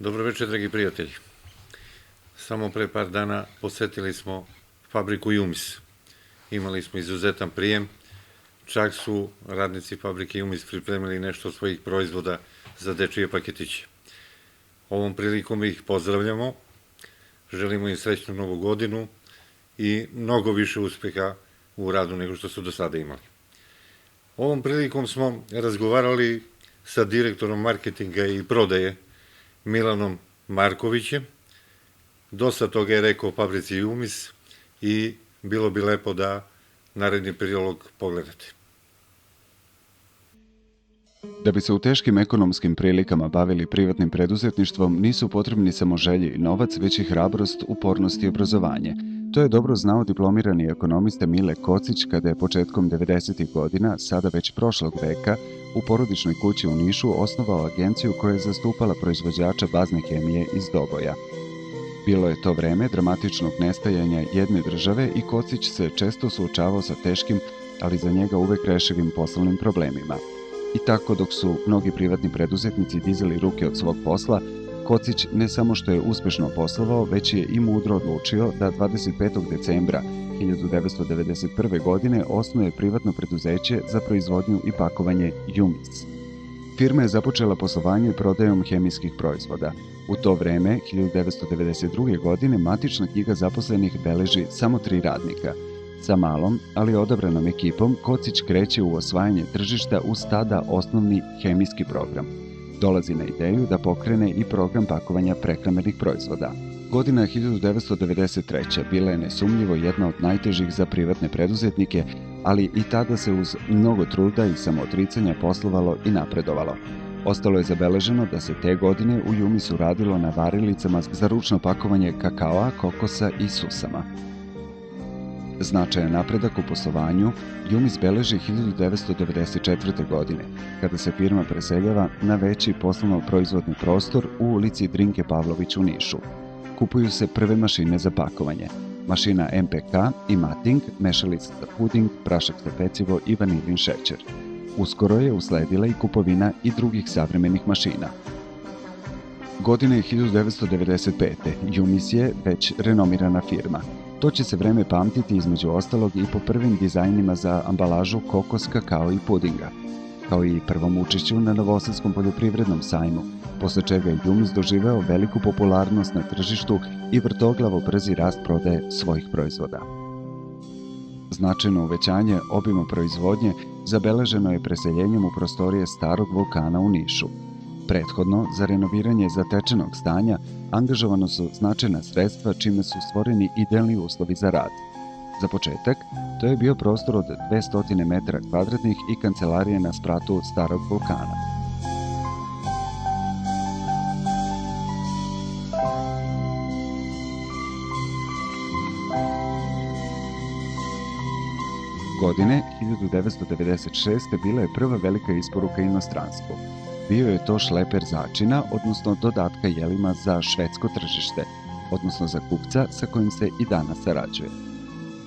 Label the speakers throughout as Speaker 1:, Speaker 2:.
Speaker 1: Dobro večer, dragi prijatelji. Samo pre par dana posetili smo fabriku Jumis. Imali smo izuzetan prijem. Čak su radnici fabrike Jumis pripremili nešto od svojih proizvoda za dečije paketiće. Ovom prilikom ih pozdravljamo. Želimo im srećnu novu godinu i mnogo više uspeha u radu nego što su do sada imali. Ovom prilikom smo razgovarali sa direktorom marketinga i prodaje Milanom Markovićem. Dosta toga je rekao o fabrici Jumis i bilo bi lepo da naredni prilog pogledate.
Speaker 2: Da bi se u teškim ekonomskim prilikama bavili privatnim preduzetništvom, nisu potrebni samo želje i novac, već i hrabrost, upornost i obrazovanje. To je dobro znao diplomirani ekonomista Mile Kocić kada je početkom 90. godina, sada već prošlog veka, u porodičnoj kući u Nišu osnovao agenciju koja je zastupala proizvođača bazne hemije iz Doboja. Bilo je to vreme dramatičnog nestajanja jedne države i Kocić se često suočavao sa teškim, ali za njega uvek rešivim poslovnim problemima. I tako dok su mnogi privatni preduzetnici dizali ruke od svog posla, Kocić ne samo što je uspešno poslovao, već je i mudro odlučio da 25. decembra 1991. godine osnuje privatno preduzeće za proizvodnju i pakovanje Jumis. Firma je započela poslovanje prodajom hemijskih proizvoda. U to vreme, 1992. godine, matična knjiga zaposlenih beleži samo 3 radnika. Sa malom, ali odabranom ekipom, Kocić kreće u osvajanje tržišta uz tada osnovni hemijski program. Dolazi na ideju da pokrene i program pakovanja prehrambenih proizvoda. Godina 1993. bila je nesumnjivo jedna od najtežih za privatne preduzetnike, ali i tada se uz mnogo truda i samoodricanja poslovalo i napredovalo. Ostalo je zabeleženo da se te godine u Jumisu radilo na varilicama za ručno pakovanje kakaoa, kokosa i susama. Značajan napredak u poslovanju Jumis beleži 1994. godine, kada se firma preseljava na veći poslovno-proizvodni prostor u ulici Drinke Pavlović u Nišu. Kupuju se prve mašine za pakovanje. Mašina MPK i Mating, mešalica za puding, prašak za pecivo i vanilin šećer. Uskoro je usledila i kupovina i drugih savremenih mašina. Godine 1995. Jumis je već renomirana firma. To će se vreme pamtiti između ostalog i po prvim dizajnima za ambalažu kokos, kakao i pudinga, kao i prvom učešću na Novosadskom poljoprivrednom sajmu, posle čega je Jumis doživeo veliku popularnost na tržištu i vrtoglavo brzi rast prodaje svojih proizvoda. Značajno uvećanje obima proizvodnje zabeleženo je preseljenjem u prostorije starog vulkana u Nišu. Prethodno, za renoviranje zatečenog stanja, angažovano su značajna sredstva čime su stvoreni idealni uslovi za rad. Za početak, to je bio prostor od 200 metara kvadratnih i kancelarije na spratu starog vulkana. Godine 1996. bila je prva velika isporuka inostranstvu. Bio je to šleper začina, odnosno dodatka jelima za švedsko tržište, odnosno za kupca sa kojim se i danas sarađuje.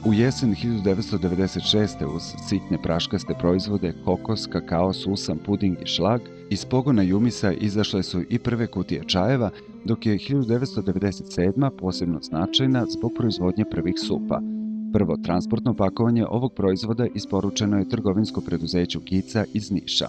Speaker 2: U jesen 1996. uz sitne praškaste proizvode kokos, kakao, susam, puding i šlag, iz pogona Jumisa izašle su i prve kutije čajeva, dok je 1997. posebno značajna zbog proizvodnje prvih supa. Prvo transportno pakovanje ovog proizvoda isporučeno je trgovinsko preduzeću Gica iz Niša.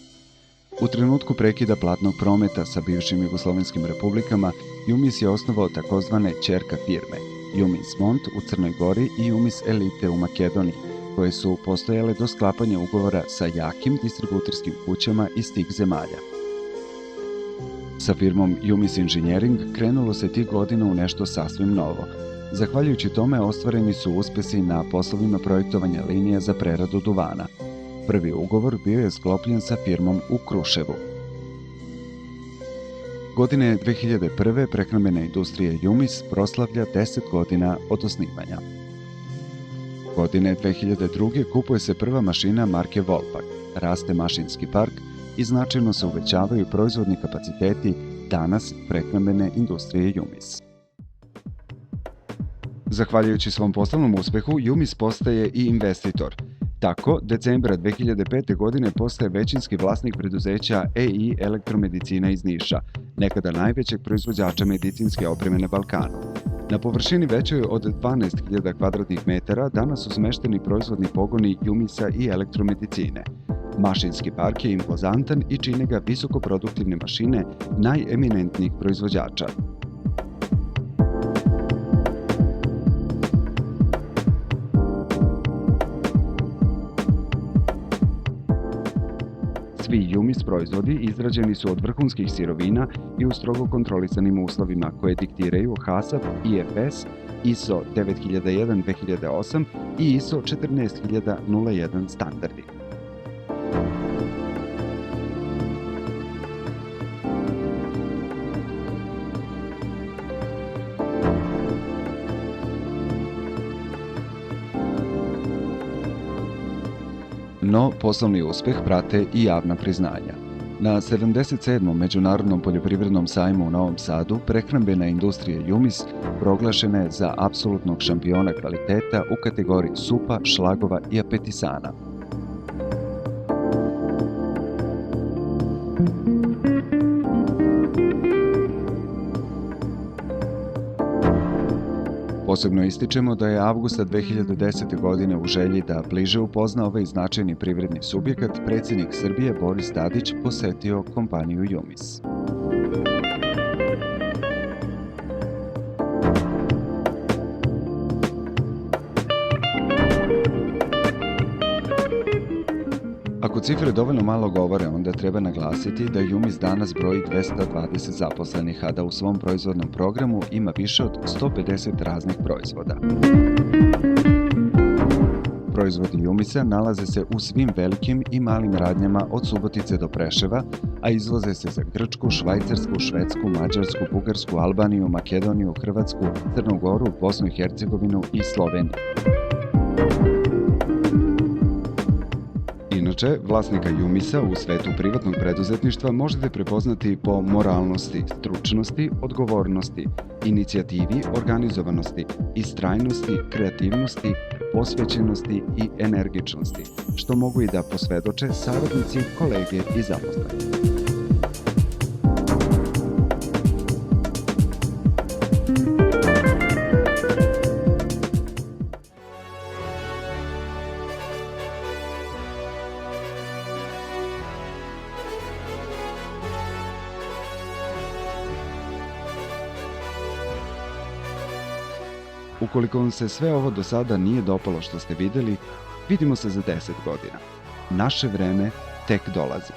Speaker 2: U trenutku prekida platnog prometa sa bivšim jugoslovenskim republikama, Jumis je osnovao takozvane ćerka firme, Jumis Mont u Crnoj Gori i Jumis Elite u Makedoniji, koje su postojale do sklapanja ugovora sa jakim distributerskim kućama iz tih zemalja. Sa firmom Jumis Engineering krenulo se tih godina u nešto sasvim novo. Zahvaljujući tome ostvareni su uspesi na poslovima projektovanja linija za preradu duvana. Prvi ugovor bio je sklopljen sa firmom u Kruševu. Godine 2001. prehrambena industrija Jumis proslavlja 10 godina od osnivanja. Godine 2002. kupuje se prva mašina marke Volpak, raste mašinski park i značajno se uvećavaju proizvodni kapaciteti danas prehrambene industrije Jumis. Zahvaljujući svom poslovnom uspehu, Jumis postaje i investitor. Tako, decembra 2005. godine postaje većinski vlasnik preduzeća EI Elektromedicina iz Niša, nekada najvećeg proizvođača medicinske opreme na Balkanu. Na površini većoj od 12.000 kvadratnih metara danas su smešteni proizvodni pogoni Jumisa i elektromedicine. Mašinski park je impozantan i čine ga visokoproduktivne mašine najeminentnijih proizvođača. Svi Jumis proizvodi izrađeni su od vrhunskih sirovina i u strogo kontrolisanim uslovima koje diktiraju HACCP, IFS, ISO 9001-2008 i ISO 14001 standardi. No, poslovni uspeh prate i javna priznanja. Na 77. Međunarodnom poljoprivrednom sajmu u Novom Sadu prehrambena industrija Jumis proglašena je za apsolutnog šampiona kvaliteta u kategoriji supa, šlagova i apetisana. Posebno ističemo da je avgusta 2010. godine u želji da bliže upozna ovaj značajni privredni subjekat, predsjednik Srbije Boris Tadić posetio kompaniju Jumis. Ako cifre dovoljno malo govore, onda treba naglasiti da Jumis danas broji 220 zaposlenih, a da u svom proizvodnom programu ima više od 150 raznih proizvoda. Proizvodi Jumisa nalaze se u svim velikim i malim radnjama od Subotice do Preševa, a izvoze se za Grčku, Švajcarsku, Švedsku, Mađarsku, Bugarsku, Albaniju, Makedoniju, Hrvatsku, Crnu Goru, Bosnu i Hercegovinu i Sloveniju. Inače, vlasnika Jumisa u svetu privatnog preduzetništva možete prepoznati po moralnosti, stručnosti, odgovornosti, inicijativi, organizovanosti, istrajnosti, kreativnosti, posvećenosti i energičnosti, što mogu i da posvedoče saradnici, kolege i zaposleni. Ukoliko vam se sve ovo do sada nije dopalo što ste vidjeli, vidimo se za 10 godina. Naše vreme tek dolazi.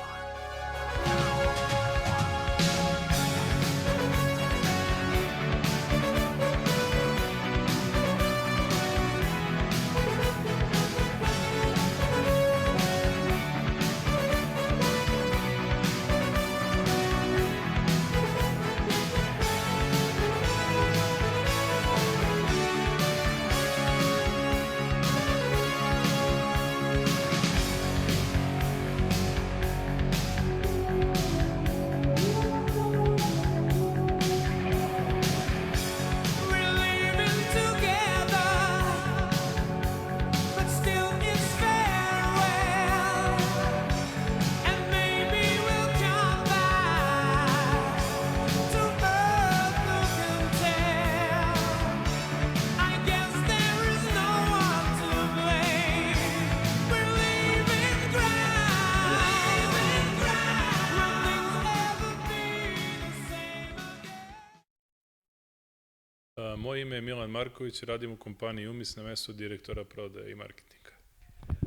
Speaker 3: Moje ime je Milan Marković, radim u kompaniji Jumis na mjestu direktora prodaje i marketinga.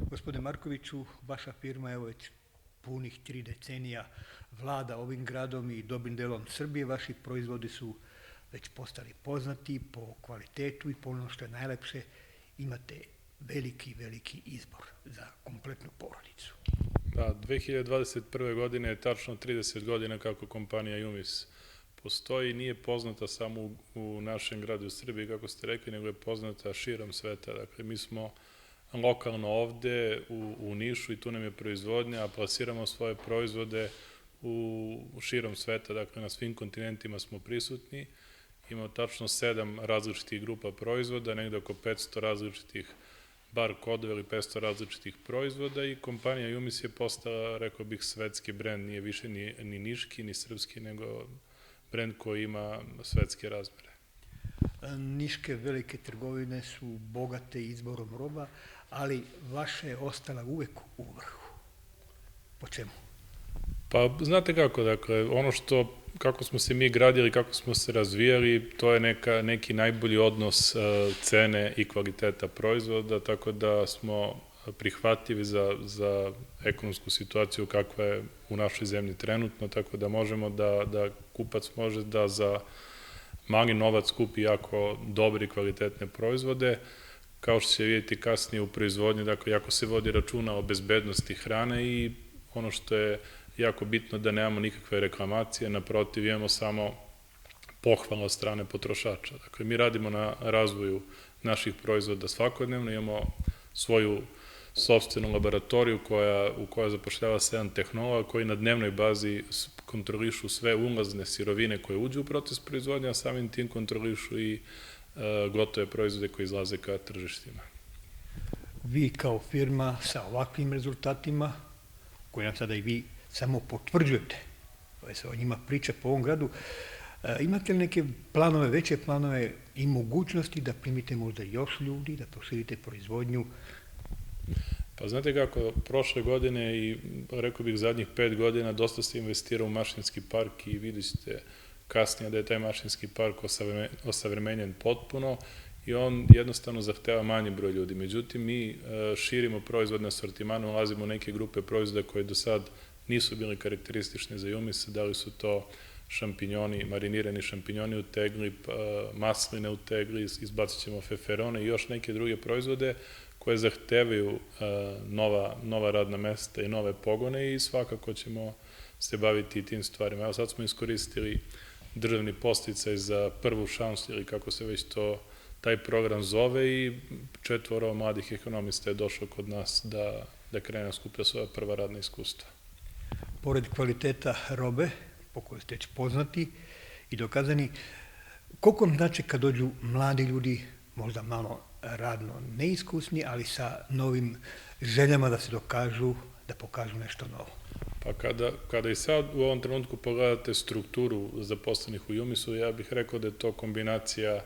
Speaker 4: Gospodine Markoviću, vaša firma evo već punih 3 decenija vlada ovim gradom i dobrim delom Srbije. Vaši proizvodi su već postali poznati po kvalitetu i po ono što je najlepše, imate veliki izbor za kompletnu porodicu.
Speaker 3: Da, 2021. godine je tačno 30 godina kako kompanija Jumis postoji i nije poznata samo u našem gradu u Srbiji, kako ste rekli, nego je poznata širom sveta. Dakle, mi smo lokalno ovde u Nišu i tu nam je proizvodnja, a plasiramo svoje proizvode u širom sveta, dakle na svim kontinentima smo prisutni. Imamo tačno 7 različitih grupa proizvoda, negde oko 500 različitih bar kodove ili 500 različitih proizvoda i kompanija Jumis je postala, rekao bih, svetski brend, nije više ni niški, ni srpski, nego brend koji ima svetske razmere.
Speaker 4: Niške velike trgovine su bogate izborom roba, ali vaša je ostala uvek u vrhu. Po čemu?
Speaker 3: Pa, znate kako, dakle, kako smo se mi gradili, kako smo se razvijali, to je neki najbolji odnos cene i kvaliteta proizvoda, tako da smo prihvatljivi za ekonomsku situaciju kakva je u našoj zemlji trenutno, tako da možemo da kupac može da za mali novac kupi jako dobre i kvalitetne proizvode, kao što će vidjeti kasnije u proizvodnji, dakle, jako se vodi računa o bezbednosti hrane i ono što je jako bitno da nemamo nikakve reklamacije, naprotiv imamo samo pohvalno od strane potrošača. Dakle, mi radimo na razvoju naših proizvoda svakodnevno, imamo svoju sopstvenu laboratoriju u kojoj zapošljava 7 tehnologa koji na dnevnoj bazi kontrolišu sve ulazne sirovine koje uđu u proces proizvodnja, a samim tim kontrolišu i gotove proizvode koji izlaze ka tržištima.
Speaker 4: Vi kao firma sa ovakvim rezultatima, koje nam sada i vi samo potvrđujete, koje se o njima priča po ovom gradu, imate li neke planove, veće planove i mogućnosti da primite možda još ljudi, da proširite proizvodnju?
Speaker 3: Pa znate kako, prošle godine i rekao bih zadnjih 5 godina dosta se investira u mašinski park i vidjet ćete kasnije da je taj mašinski park osavremenjen potpuno i on jednostavno zahteva manji broj ljudi. Međutim, mi širimo proizvodne asortimane, ulazimo u neke grupe proizvoda koje do sad nisu bili karakteristični za Jumis, da li su to šampinjoni, marinirani šampinjoni u tegli, masline u tegli, izbacit ćemo feferone i još neke druge proizvode koje zahtevaju nova radna mesta i nove pogone i svakako ćemo se baviti i tim stvarima. Evo sad smo iskoristili državni podsticaj za prvu šansu ili kako se već taj program zove i 4 mladih ekonomista je došlo kod nas da krene skuplja svoja prva radna iskustva.
Speaker 4: Pored kvaliteta robe, po kojoj ste već poznati i dokazani, koliko vam znači kad dođu mladi ljudi, možda malo radno neiskusni, ali sa novim željama da se dokažu, da pokažu nešto novo?
Speaker 3: Pa kada i sad u ovom trenutku pogledate strukturu zaposlenih u Jumisu, ja bih rekao da je to kombinacija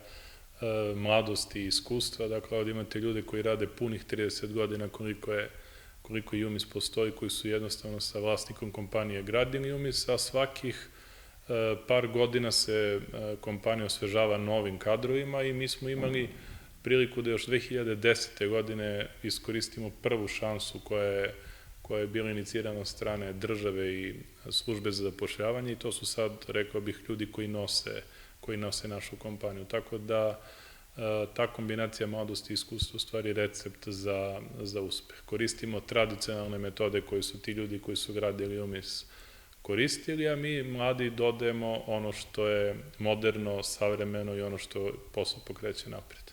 Speaker 3: mladosti i iskustva. Dakle, ovdje imate ljude koji rade punih 30 godina koliko Jumis postoji, koji su jednostavno sa vlasnikom kompanije gradili Jumis, a svakih par godina se kompanija osvežava novim kadrovima i mi smo imali priliku da još 2010. godine iskoristimo prvu šansu koja je bila inicirana od strane države i službe za zapošljavanje i to su sad, rekao bih, ljudi koji nose našu kompaniju. Tako da ta kombinacija mladosti i iskustva u stvari recept za uspeh. Koristimo tradicionalne metode koje su ti ljudi koji su gradili Jumis koristili, a mi mladi dodajemo ono što je moderno, savremeno i ono što posao pokreće napred.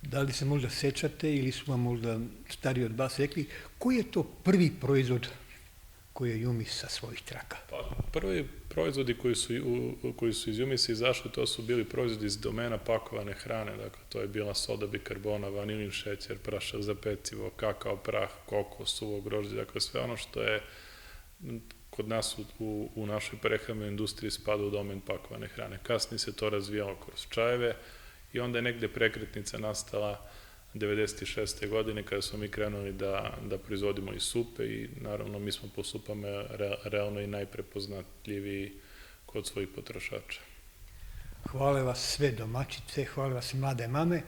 Speaker 4: Da li se možda sećate ili su vam možda stariji od vas rekli, koji je to prvi proizvod koji je Jumis sa svojih traka?
Speaker 3: Pa, prvi proizvodi koji su iz Jumisa izašli, to su bili proizvodi iz domena pakovane hrane, dakle to je bila soda bikarbona, vanilin šećer, prašak za pecivo, kakao prah, kokos, suvo grožđe, dakle sve ono što je kod nas u našoj prehrambenoj industriji spada u domen pakovane hrane. Kasnije se to razvijalo kroz čajeve i onda je negde prekretnica nastala 1996. godine kada smo mi krenuli da proizvodimo i supe i naravno mi smo po supama realno i najprepoznatljiviji kod svojih potrošača.
Speaker 4: Hvale vas sve domaćice, hvale vas mlade mame.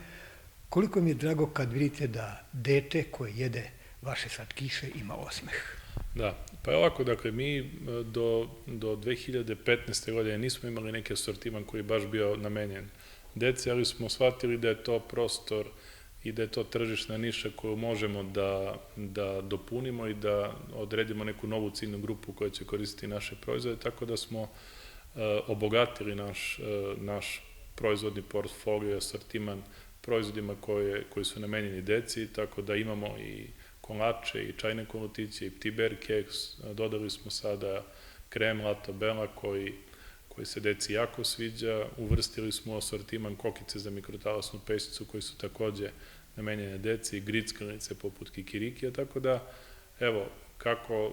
Speaker 4: Koliko mi je drago kad vidite da dete koje jede vaše slatkiše ima osmeh.
Speaker 3: Da, pa je ovako, dakle, mi do 2015. godine nismo imali neki asortiman koji je baš bio namenjen deci, ali smo shvatili da je to prostor i da je to tržišna niša koju možemo da dopunimo i da odredimo neku novu ciljnu grupu koja će koristiti naše proizvode, tako da smo obogatili naš proizvodni portfolio i asortiman proizvodima koji su namenjeni deci, tako da imamo i kolače, i čajne kolutiće, i ptiber keks, dodali smo sada krem Lato Bela koji se deci jako sviđa, uvrstili smo asortiman kokice za mikrotalasnu pećnicu koji su takođe namenjene deci, grickalice poput kikirikija, tako da, evo,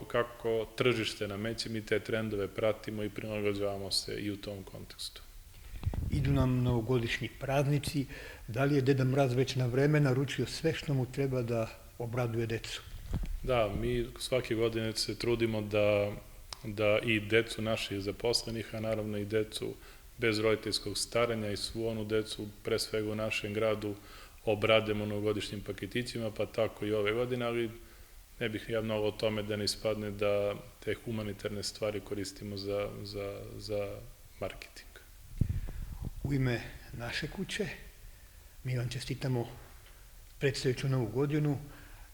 Speaker 3: kako tržište nameće, mi te trendove pratimo i prilagođavamo se i u tom kontekstu.
Speaker 4: Idu nam novogodišnji praznici, da li je Deda Mraz već na vreme naručio sve što mu treba da obraduje decu?
Speaker 3: Da, mi svake godine se trudimo da i decu naših zaposlenih, a naravno i decu bez roditeljskog staranja i svu onu decu, pre svega u našem gradu, obrademo novogodišnjim paketićima, pa tako i ove godine, ali ne bih ja mnogo o tome da ne ispadne da te humanitarne stvari koristimo za marketing.
Speaker 4: U ime naše kuće, mi vam čestitamo predstojeću novu godinu,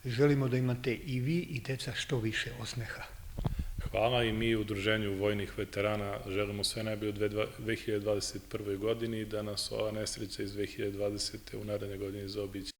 Speaker 4: želimo da imate i vi i deca što više osmeha.
Speaker 3: Hvala i mi u Udruženju vojnih veterana želimo sve najbolje u 2021. godini i da nas ova nesreća iz 2020. u naredne godine zaobiđe.